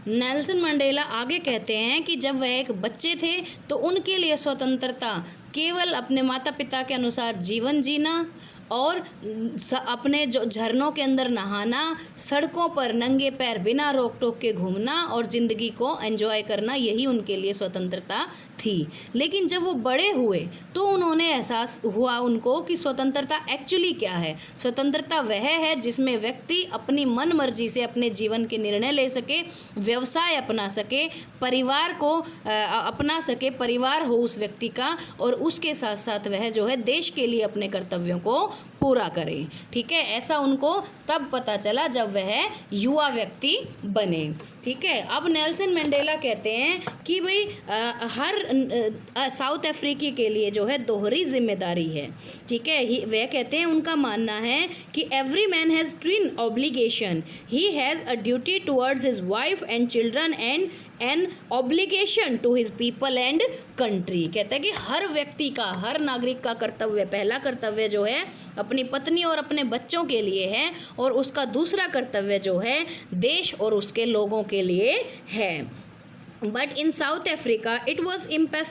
Nelson Mandela आगे कहते हैं कि जब वह एक बच्चे थे तो उनके लिए स्वतंत्रता केवल अपने माता पिता के अनुसार जीवन जीना और अपने जो झरनों के अंदर नहाना, सड़कों पर नंगे पैर बिना रोक टोक के घूमना और ज़िंदगी को एंजॉय करना, यही उनके लिए स्वतंत्रता थी। लेकिन जब वो बड़े हुए तो उन्होंने एहसास हुआ उनको कि स्वतंत्रता एक्चुअली क्या है। स्वतंत्रता वह है जिसमें व्यक्ति अपनी मन मर्जी से अपने जीवन के निर्णय ले सके, व्यवसाय अपना सके, परिवार को अपना सके, परिवार हो उस व्यक्ति का, और उसके साथ साथ वह जो है देश के लिए अपने कर्तव्यों को पूरा करे। ठीक है, ऐसा उनको तब पता चला जब वह युवा व्यक्ति बने। ठीक है, अब नेल्सन मंडेला कहते हैं कि भाई हर साउथ अफ्रीकी के लिए जो है दोहरी जिम्मेदारी है। ठीक है, वह कहते हैं उनका मानना है कि every man has twin obligation, he has a duty towards his wife and children and an obligation to his people and country. कहता है कि हर व्यक्ति का, हर नागरिक का कर्तव्य, पहला कर्तव्य जो है अपनी पत्नी और अपने बच्चों के लिए है, और उसका दूसरा कर्तव्य जो है देश और उसके लोगों के लिए है। But in South Africa, it was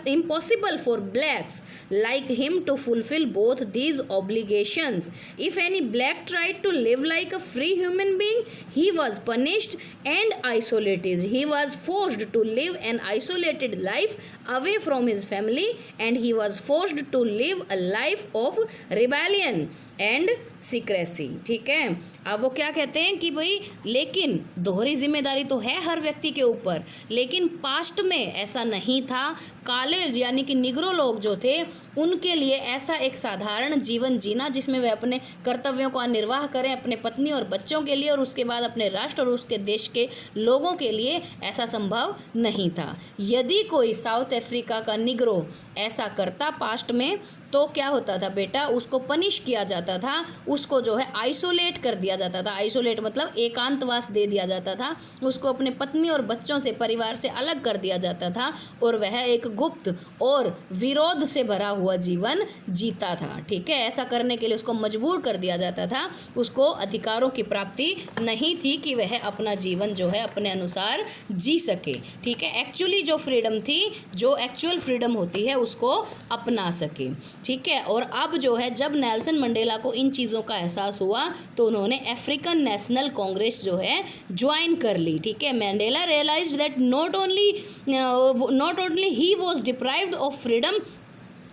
impossible for blacks like him to fulfill both these obligations. If any black tried to live like a free human being, he was punished and isolated. He was forced to live an isolated life away from his family, and he was forced to live a life of rebellion and secrecy. ठीक है, अब वो क्या कहते हैं कि भाई लेकिन दोहरी जिम्मेदारी तो है हर व्यक्ति के ऊपर, लेकिन पास्ट में ऐसा नहीं था। काले यानी कि निग्रो लोग जो थे उनके लिए ऐसा एक साधारण जीवन जीना जिसमें वे अपने कर्तव्यों का निर्वाह करें अपने पत्नी और बच्चों के लिए और उसके बाद अपने राष्ट्र और उसके देश के लोगों के लिए, ऐसा संभव नहीं था। यदि कोई साउथ अफ्रीका का निग्रो ऐसा करता पास्ट में तो क्या होता था बेटा, उसको पनिश किया जाता था, उसको जो है आइसोलेट कर दिया जाता था। आइसोलेट मतलब एकांतवास दे दिया जाता था, उसको अपने पत्नी और बच्चों से, परिवार से अलग कर दिया जाता था, और वह एक गुप्त और विरोध से भरा हुआ जीवन जीता था। ठीक है, ऐसा करने के लिए उसको मजबूर कर दिया जाता था, उसको अधिकारों की प्राप्ति नहीं थी कि वह अपना जीवन जो है अपने अनुसार जी सके। ठीक है, एक्चुअली जो फ्रीडम थी, जो एक्चुअल फ्रीडम होती है, उसको अपना सके। ठीक है, और अब जो है जब नेल्सन मंडेला को इन चीज़ों का एहसास हुआ तो उन्होंने अफ्रीकन नेशनल कांग्रेस जो है ज्वाइन कर ली। ठीक है, Mandela realised that not only he was deprived of freedom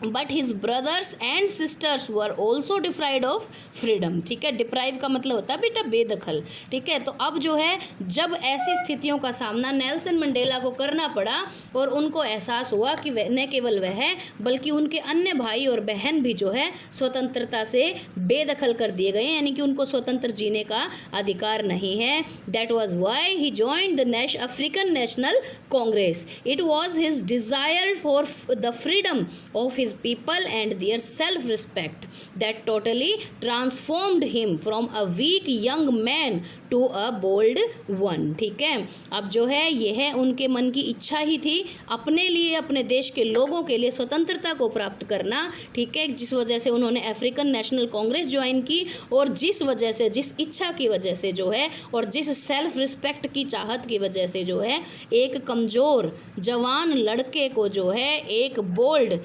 but his brothers and sisters were also deprived of freedom. ठीक है, डिप्राइव का मतलब होता है बेटा बेदखल। ठीक है, तो अब जो है जब ऐसी स्थितियों का सामना नेल्सन मंडेला को करना पड़ा और उनको एहसास हुआ कि न केवल वह बल्कि उनके अन्य भाई और बहन भी जो है स्वतंत्रता से बेदखल कर दिए गए, यानी कि उनको स्वतंत्र जीने का अधिकार नहीं है। That was why he joined the African national Congress. It was his desire for the freedom of his people and their self-respect that totally transformed him from a weak young man to a bold one। ठीक है, अब जो है यह उनके मन की इच्छा ही थी अपने लिए, अपने देश के लोगों के लिए स्वतंत्रता को प्राप्त करना। ठीक है, जिस वजह से उन्होंने अफ्रीकन नेशनल कांग्रेस ज्वाइन की, और जिस वजह से, जिस इच्छा की वजह से जो है, और जिस सेल्फ रिस्पेक्ट की चाहत की वजह से जो है एक कमज़ोर जवान लड़के को जो है एक बोल्ड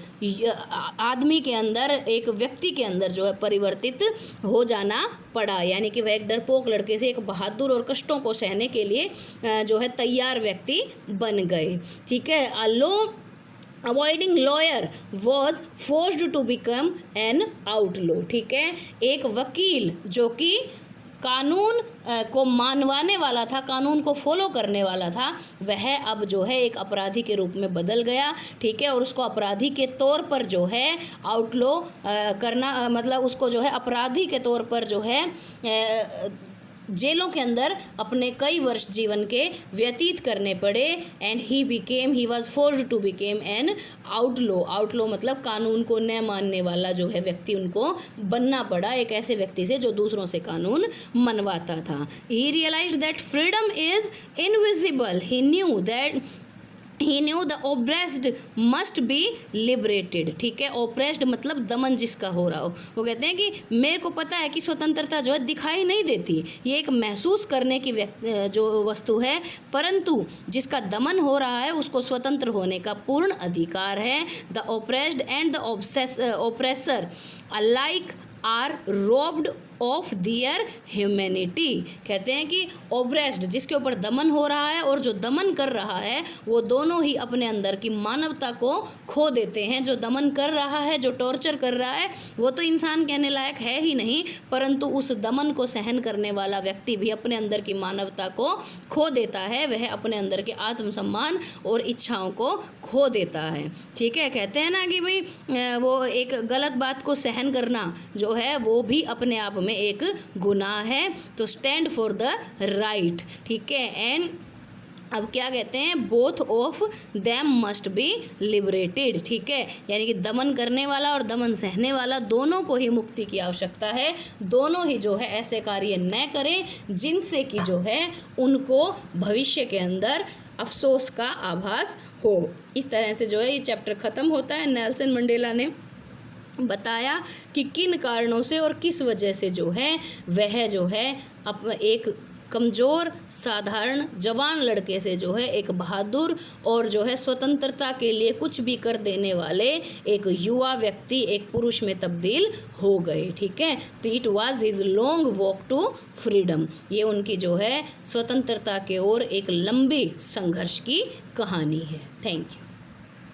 आदमी के अंदर, एक व्यक्ति के अंदर जो है परिवर्तित हो जाना पड़ा, यानी कि वह एक डरपोक लड़के से एक बहादुर और कष्टों को सहने के लिए जो है तैयार व्यक्ति बन गए। ठीक है, a law abiding lawyer was forced to become an outlaw. ठीक है, एक वकील जो कि कानून को मानवाने वाला था, कानून को फॉलो करने वाला था, वह अब जो है एक अपराधी के रूप में बदल गया। ठीक है, और उसको अपराधी के तौर पर जो है आउटलो करना, मतलब उसको जो है अपराधी के तौर पर जो है जेलों के अंदर अपने कई वर्ष जीवन के व्यतीत करने पड़े। And he was forced to became an outlaw. Outlaw मतलब कानून को न मानने वाला जो है व्यक्ति, उनको बनना पड़ा एक ऐसे व्यक्ति से जो दूसरों से कानून मनवाता था। He realised that freedom is invisible. He knew that he knew the oppressed must be liberated. ठीक है, ओप्रेस्ड मतलब दमन जिसका हो रहा हो। वो कहते हैं कि मेरे को पता है कि स्वतंत्रता जो है दिखाई नहीं देती, ये एक महसूस करने की जो वस्तु है, परंतु जिसका दमन हो रहा है उसको स्वतंत्र होने का पूर्ण अधिकार है। The oppressed and the oppressor alike are robbed of their humanity. कहते हैं कि ओप्रेस्ड जिसके ऊपर दमन हो रहा है और जो दमन कर रहा है वो दोनों ही अपने अंदर की मानवता को खो देते हैं। जो दमन कर रहा है, जो टॉर्चर कर रहा है, वो तो इंसान कहने लायक है ही नहीं, परंतु उस दमन को सहन करने वाला व्यक्ति भी अपने अंदर की मानवता को खो देता है। वह अपने अंदर के आत्मसम्मान और इच्छाओं को खो देता है। ठीक है, कहते हैं ना कि भाई वो एक गलत बात को सहन करना जो है वो भी अपने आप में एक गुनाह है। तो स्टैंड फॉर द राइट। ठीक है, एंड अब क्या कहते हैं, both of them must be liberated. ठीक है, यानी कि दमन करने वाला और दमन सहने वाला दोनों को ही मुक्ति की आवश्यकता है। दोनों ही जो है ऐसे कार्य न करें जिनसे कि जो है उनको भविष्य के अंदर अफसोस का आभास हो। इस तरह से जो है ये चैप्टर ख़त्म होता है। नेल्सन मंडेला ने बताया कि किन कारणों से और किस वजह से जो है वह जो है एक कमज़ोर साधारण जवान लड़के से जो है एक बहादुर और जो है स्वतंत्रता के लिए कुछ भी कर देने वाले एक युवा व्यक्ति, एक पुरुष में तब्दील हो गए। ठीक है, तो it was his long walk to freedom. ये उनकी जो है स्वतंत्रता के ओर एक लंबी संघर्ष की कहानी है। Thank you.